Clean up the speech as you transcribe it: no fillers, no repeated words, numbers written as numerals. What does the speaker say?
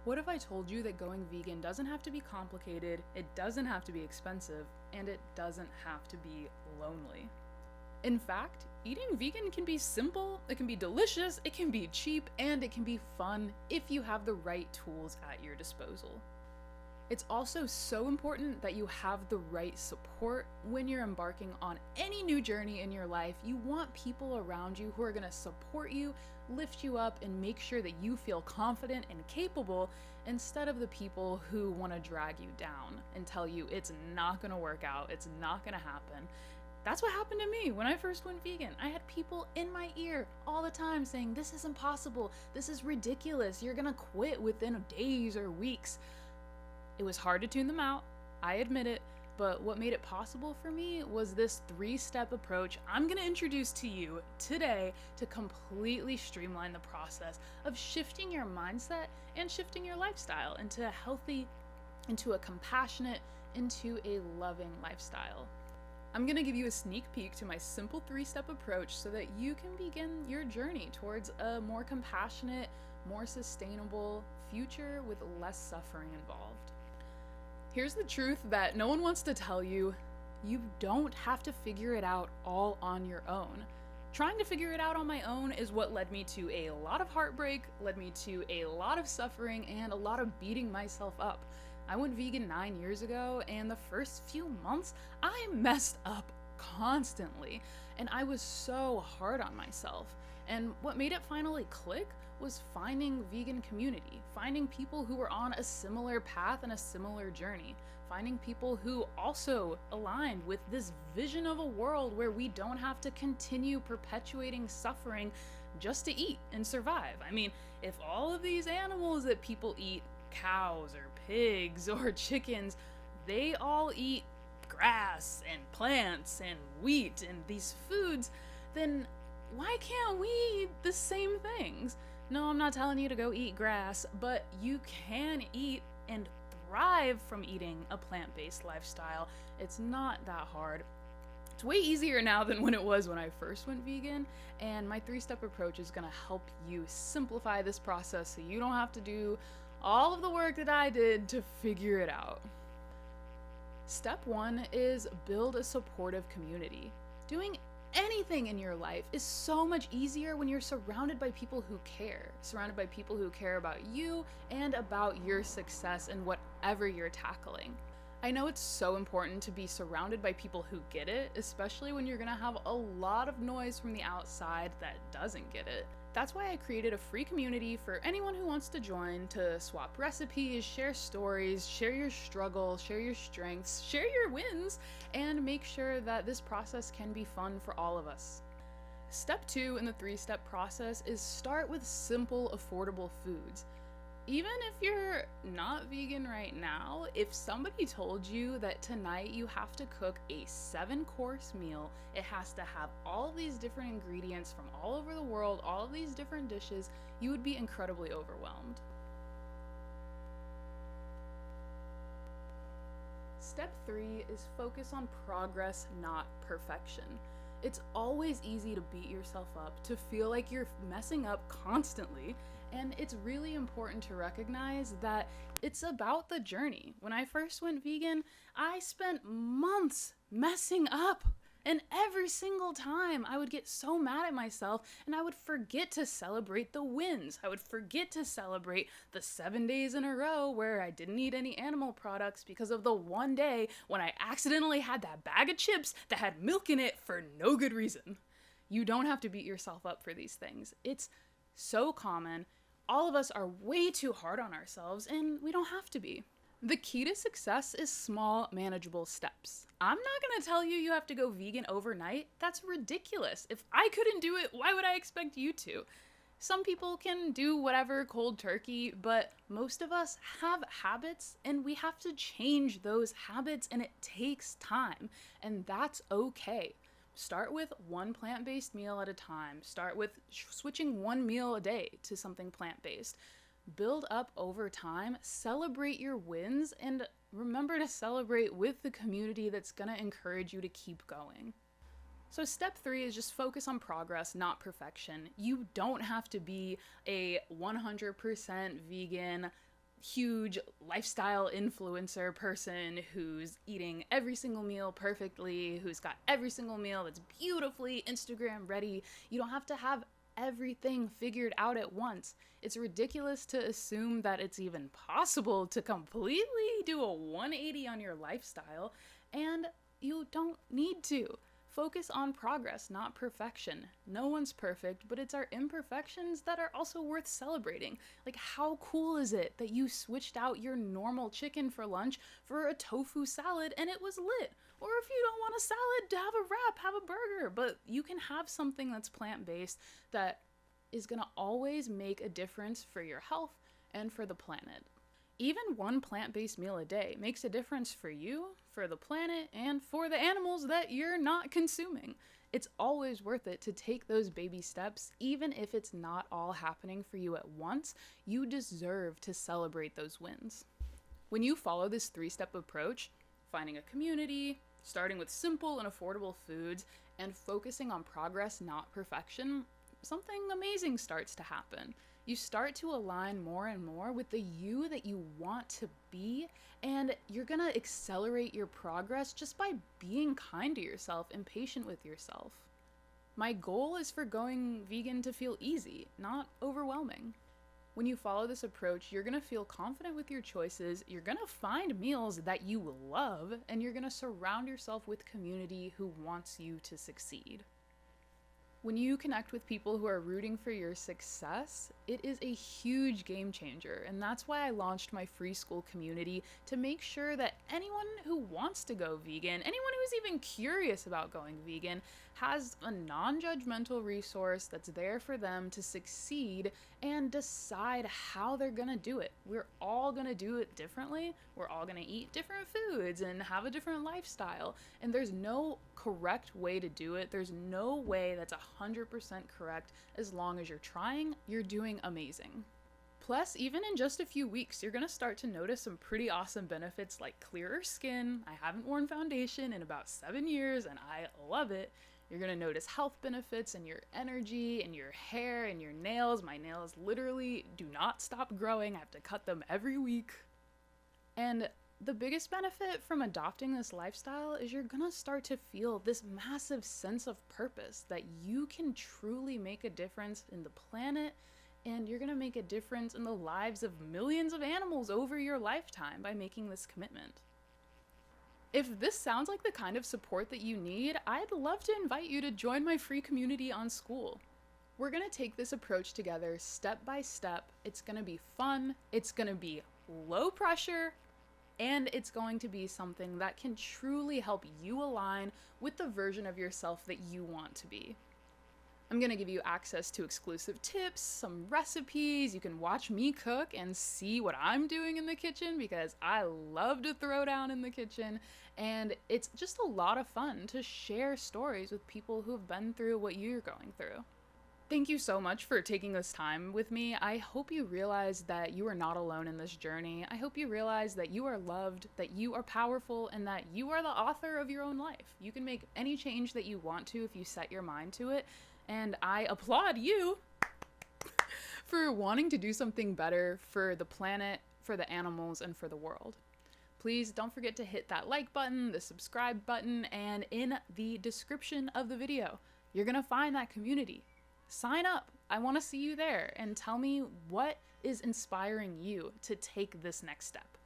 What if I told you that going vegan doesn't have to be complicated, it doesn't have to be expensive, and it doesn't have to be lonely? In fact, eating vegan can be simple, it can be delicious, it can be cheap, and it can be fun if you have the right tools at your disposal. It's also so important that you have the right support when you're embarking on any new journey in your life. You want people around you who are going to support you, lift you up, and make sure that you feel confident and capable instead of the people who want to drag you down and tell you it's not going to work out, it's not going to happen. That's what happened to me when I first went vegan. I had people in my ear all the time saying, "This is impossible, this is ridiculous, you're going to quit within days or weeks." It was hard to tune them out, I admit it, but what made it possible for me was this 3-step approach I'm going to introduce to you today to completely streamline the process of shifting your mindset and shifting your lifestyle into a healthy, into a compassionate, into a loving lifestyle. I'm going to give you a sneak peek to my simple 3-step approach so that you can begin your journey towards a more compassionate, more sustainable future with less suffering involved. Here's the truth that no one wants to tell you: you don't have to figure it out all on your own. Trying to figure it out on my own is what led me to a lot of heartbreak, led me to a lot of suffering, and a lot of beating myself up. I went vegan 9 years ago, and the first few months, I messed up constantly, and I was so hard on myself. And what made it finally click was finding vegan community, finding people who were on a similar path and a similar journey, finding people who also aligned with this vision of a world where we don't have to continue perpetuating suffering just to eat and survive. I mean, if all of these animals that people eat, cows or pigs or chickens, they all eat grass and plants and wheat and these foods, then why can't we eat the same things? No, I'm not telling you to go eat grass, but you can eat and thrive from eating a plant-based lifestyle. It's not that hard. It's way easier now than when it was when I first went vegan, and my 3-step approach is going to help you simplify this process so you don't have to do all of the work that I did to figure it out. Step 1 is build a supportive community. Doing anything in your life is so much easier when you're surrounded by people who care, surrounded by people who care about you and about your success in whatever you're tackling. I know it's so important to be surrounded by people who get it, especially when you're gonna have a lot of noise from the outside that doesn't get it. That's why I created a free community for anyone who wants to join, to swap recipes, share stories, share your struggles, share your strengths, share your wins, and make sure that this process can be fun for all of us. Step 2 in the 3-step process is start with simple, affordable foods. Even if you're not vegan right now, if somebody told you that tonight you have to cook a 7-course meal, it has to have all these different ingredients from all over the world, all of these different dishes, you would be incredibly overwhelmed. Step 3 is focus on progress, not perfection. It's always easy to beat yourself up, to feel like you're messing up constantly, and it's really important to recognize that it's about the journey. When I first went vegan, I spent months messing up, and every single time I would get so mad at myself, and I would forget to celebrate the wins. I would forget to celebrate the 7 days in a row where I didn't eat any animal products because of the one day when I accidentally had that bag of chips that had milk in it for no good reason. You don't have to beat yourself up for these things. It's so common. All of us are way too hard on ourselves, and we don't have to be. The key to success is small, manageable steps. I'm not going to tell you you have to go vegan overnight. That's ridiculous. If I couldn't do it, why would I expect you to? Some people can do whatever cold turkey, but most of us have habits, and we have to change those habits, and it takes time, and that's okay. Start with one plant-based meal at a time. Start with switching one meal a day to something plant-based. Build up over time, celebrate your wins, and remember to celebrate with the community that's gonna encourage you to keep going. So step 3 is just focus on progress, not perfection. You don't have to be a 100% vegan huge lifestyle influencer person who's eating every single meal perfectly, who's got every single meal that's beautifully Instagram ready. You don't have to have everything figured out at once. It's ridiculous to assume that it's even possible to completely do a 180 on your lifestyle, and you don't need to. Focus on progress, not perfection. No one's perfect, but it's our imperfections that are also worth celebrating. Like, how cool is it that you switched out your normal chicken for lunch for a tofu salad and it was lit? Or if you don't want a salad, to have a wrap, have a burger. But you can have something that's plant-based that is gonna always make a difference for your health and for the planet. Even one plant-based meal a day makes a difference for you, for the planet, and for the animals that you're not consuming. It's always worth it to take those baby steps, even if it's not all happening for you at once. You deserve to celebrate those wins. When you follow this 3-step approach, finding a community, starting with simple and affordable foods, and focusing on progress, not perfection, something amazing starts to happen. You start to align more and more with the you that you want to be, and you're gonna accelerate your progress just by being kind to yourself and patient with yourself. My goal is for going vegan to feel easy, not overwhelming. When you follow this approach, you're gonna feel confident with your choices, you're gonna find meals that you love, and you're gonna surround yourself with community who wants you to succeed. When you connect with people who are rooting for your success, it is a huge game changer, and that's why I launched my free school community, to make sure that anyone who wants to go vegan, anyone who's even curious about going vegan, has a non-judgmental resource that's there for them to succeed and decide how they're gonna do it. We're all gonna do it differently. We're all gonna eat different foods and have a different lifestyle, and there's no correct way to do it. There's no way that's 100% correct. As long as you're trying, you're doing amazing. Plus, even in just a few weeks, you're gonna start to notice some pretty awesome benefits like clearer skin. I haven't worn foundation in about 7 years and I love it. You're gonna notice health benefits in your energy and your hair and your nails. My nails literally do not stop growing. I have to cut them every week. And the biggest benefit from adopting this lifestyle is you're gonna start to feel this massive sense of purpose, that you can truly make a difference in the planet, and you're gonna make a difference in the lives of millions of animals over your lifetime by making this commitment. If this sounds like the kind of support that you need, I'd love to invite you to join my free community on School. We're gonna take this approach together step by step. It's gonna be fun, it's gonna be low pressure, and it's going to be something that can truly help you align with the version of yourself that you want to be. I'm gonna give you access to exclusive tips, some recipes. You can watch me cook and see what I'm doing in the kitchen, because I love to throw down in the kitchen. And it's just a lot of fun to share stories with people who have been through what you're going through. Thank you so much for taking this time with me. I hope you realize that you are not alone in this journey. I hope you realize that you are loved, that you are powerful, and that you are the author of your own life. You can make any change that you want to if you set your mind to it. And I applaud you for wanting to do something better for the planet, for the animals, and for the world. Please don't forget to hit that like button, the subscribe button, and in the description of the video, you're gonna find that community. Sign up. I want to see you there, and tell me what is inspiring you to take this next step.